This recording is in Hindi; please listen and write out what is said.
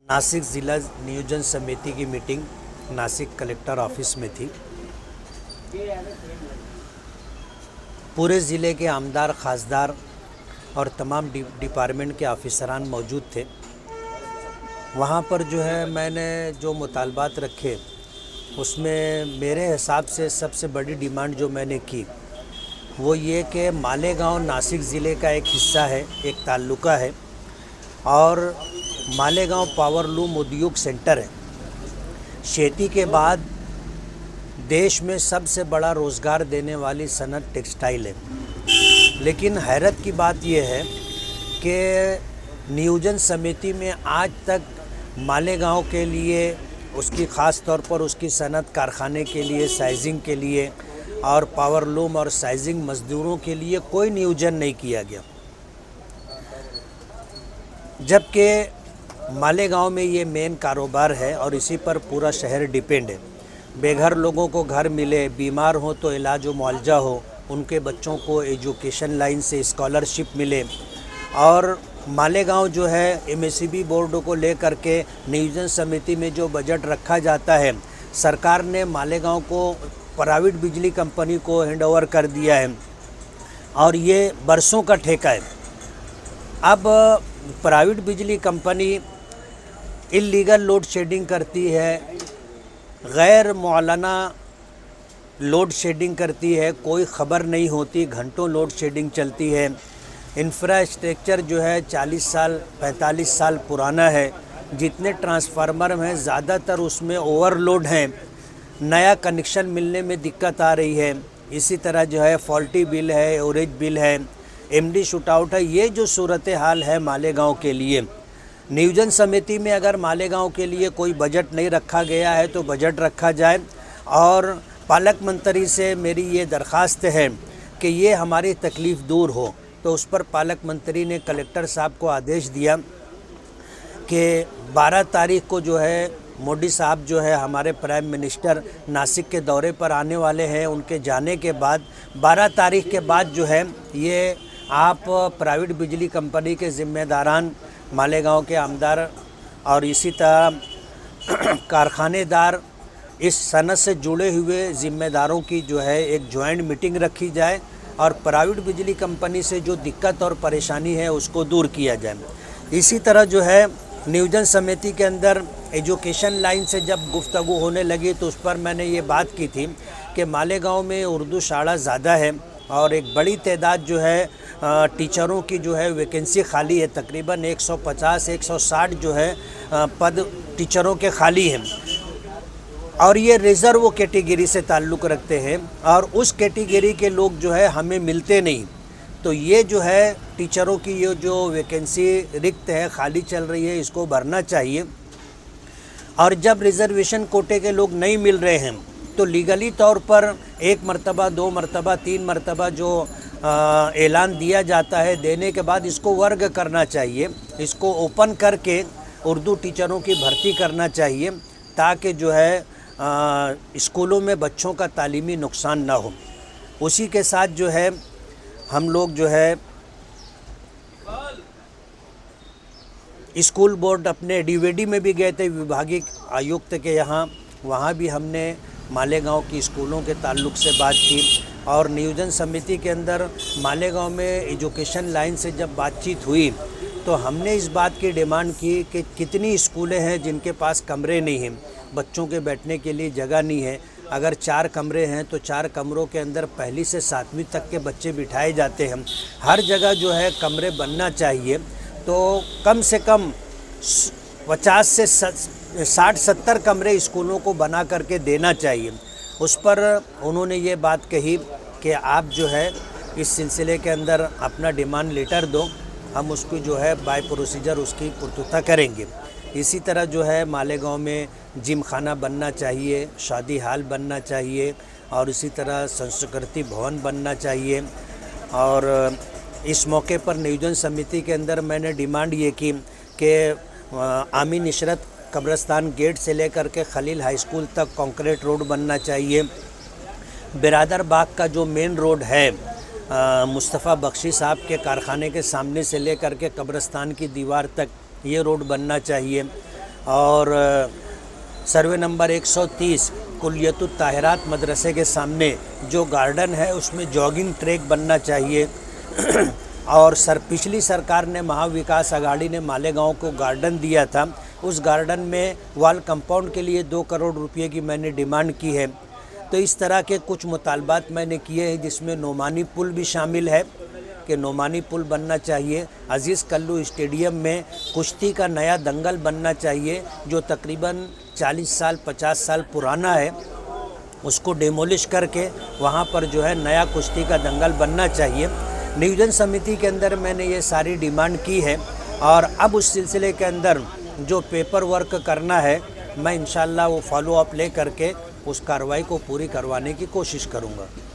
नासिक ज़िला नियोजन समिति की मीटिंग नासिक कलेक्टर ऑफिस में थी। पूरे ज़िले के आमदार, खासदार और तमाम डिपार्टमेंट के ऑफिसरान मौजूद थे। वहाँ पर जो है मैंने जो मुतालबात रखे उसमें मेरे हिसाब से सबसे बड़ी डिमांड जो मैंने की वो ये कि मालेगांव नासिक ज़िले का एक हिस्सा है, एक ताल्लुका है और मालेगांव पावर लूम उद्योग सेंटर है। खेती के बाद देश में सबसे बड़ा रोज़गार देने वाली सनत टेक्सटाइल है। लेकिन हैरत की बात यह है कि नियोजन समिति में आज तक मालेगांव के लिए, उसकी ख़ास तौर पर उसकी सनत कारखाने के लिए, साइजिंग के लिए और पावर लूम और साइजिंग मज़दूरों के लिए कोई नियोजन नहीं किया गया। जबकि मालेगांव में ये मेन कारोबार है और इसी पर पूरा शहर डिपेंड है। बेघर लोगों को घर मिले, बीमार हो तो इलाज व मुआवजा हो, उनके बच्चों को एजुकेशन लाइन से स्कॉलरशिप मिले। और मालेगांव जो है एमएसईबी बोर्ड को लेकर के नियोजन समिति में जो बजट रखा जाता है, सरकार ने मालेगांव को प्राइवेट बिजली कंपनी को हैंडओवर कर दिया है और ये बरसों का ठेका है। अब प्राइवेट बिजली कंपनी इल्लीगल लोड शेडिंग करती है, गैर मौलाना लोड शेडिंग करती है, कोई ख़बर नहीं होती, घंटों लोड शेडिंग चलती है। इंफ्रास्ट्रक्चर जो है 40 साल 45 साल पुराना है। जितने ट्रांसफार्मर हैं ज़्यादातर उसमें ओवरलोड हैं, नया कनेक्शन मिलने में दिक्कत आ रही है। इसी तरह जो है फॉल्टी बिल है, एवरेज बिल है, एमडी शूटआउट है। ये जो सूरत हाल है मालेगांव के लिए, नियोजन समिति में अगर मालेगांव के लिए कोई बजट नहीं रखा गया है तो बजट रखा जाए। और पालक मंत्री से मेरी ये दरख्वास्त है कि ये हमारी तकलीफ़ दूर हो। तो उस पर पालक मंत्री ने कलेक्टर साहब को आदेश दिया कि 12 तारीख को जो है मोदी साहब जो है हमारे प्राइम मिनिस्टर नासिक के दौरे पर आने वाले हैं। उनके जाने के बाद 12 तारीख के बाद जो है ये आप प्राइवेट बिजली कंपनी के ज़िम्मेदारान, मालेगांव के आमदार और इसी तरह कारखानेदार, इस सनत से जुड़े हुए ज़िम्मेदारों की जो है एक जॉइंट मीटिंग रखी जाए और प्राइवेट बिजली कंपनी से जो दिक्कत और परेशानी है उसको दूर किया जाए। इसी तरह जो है नियोजन समिति के अंदर एजुकेशन लाइन से जब गुफ्तगू होने लगी तो उस पर मैंने ये बात की थी कि मालेगांव में उर्दू शाला ज़्यादा है और एक बड़ी तादाद जो है टीचरों की जो है वैकेंसी खाली है। तकरीबन 150-160 जो है पद टीचरों के खाली हैं और ये रिज़र्व कैटेगरी से ताल्लुक़ रखते हैं और उस कैटेगरी के लोग जो है हमें मिलते नहीं। तो ये जो है टीचरों की ये जो वैकेंसी रिक्त है, खाली चल रही है, इसको भरना चाहिए। और जब रिज़र्वेशन कोटे के लोग नहीं मिल रहे हैं तो लीगली तौर पर 1 मरतबा, 2 मरतबा, 3 मरतबा जो ऐलान दिया जाता है, देने के बाद इसको वर्ग करना चाहिए, इसको ओपन करके उर्दू टीचरों की भर्ती करना चाहिए ताकि जो है स्कूलों में बच्चों का तालीमी नुकसान ना हो। उसी के साथ जो है हम लोग जो है स्कूल बोर्ड अपने डीवीडी में भी गए थे विभागीय आयुक्त के यहाँ, वहाँ भी हमने मालेगांव की स्कूलों के ताल्लुक़ से बात की। और नियोजन समिति के अंदर मालेगांव में एजुकेशन लाइन से जब बातचीत हुई तो हमने इस बात की डिमांड की कि कितनी स्कूलें हैं जिनके पास कमरे नहीं हैं, बच्चों के बैठने के लिए जगह नहीं है। अगर 4 कमरे हैं तो 4 कमरों के अंदर 1ली से 7वीं तक के बच्चे बिठाए जाते हैं। हर जगह जो है कमरे बनना चाहिए। तो कम से कम 50 से 60-70 कमरे स्कूलों को बना करके देना चाहिए। उस पर उन्होंने ये बात कही कि आप जो है इस सिलसिले के अंदर अपना डिमांड लेटर दो, हम उसकी जो है बाय प्रोसीजर उसकी पूर्तता करेंगे। इसी तरह जो है मालेगांव में जिम खाना बनना चाहिए, शादी हाल बनना चाहिए और इसी तरह संस्कृति भवन बनना चाहिए। और इस मौके पर नियोजन समिति के अंदर मैंने डिमांड ये की कि आमीन इशरत कब्रस्तान गेट से लेकर के खलील हाई स्कूल तक कंक्रीट रोड बनना चाहिए। बिरादर बाग का जो मेन रोड है मुस्तफ़ा बख्शी साहब के कारखाने के सामने से लेकर के कब्रस्तान की दीवार तक ये रोड बनना चाहिए। और सर्वे नंबर 130 कुलियतुत ताहिरात मदरसे के सामने जो गार्डन है उसमें जॉगिंग ट्रैक बनना चाहिए। और पिछली सरकार ने महाविकास आघाड़ी ने मालेगांव को गार्डन दिया था, उस गार्डन में वॉल कंपाउंड के लिए 2 करोड़ रुपए की मैंने डिमांड की है। तो इस तरह के कुछ मुतालबात मैंने किए हैं, जिसमें नोमानी पुल भी शामिल है कि नोमानी पुल बनना चाहिए। अजीज़ कल्लू स्टेडियम में कुश्ती का नया दंगल बनना चाहिए जो तकरीबन 40 साल 50 साल पुराना है, उसको डेमोलिश करके वहाँ पर जो है नया कुश्ती का दंगल बनना चाहिए। नियोजन समिति के अंदर मैंने ये सारी डिमांड की है और अब उस सिलसिले के अंदर जो पेपर वर्क करना है मैं इंशाल्लाह वो फॉलो अप ले करके उस कार्रवाई को पूरी करवाने की कोशिश करूँगा।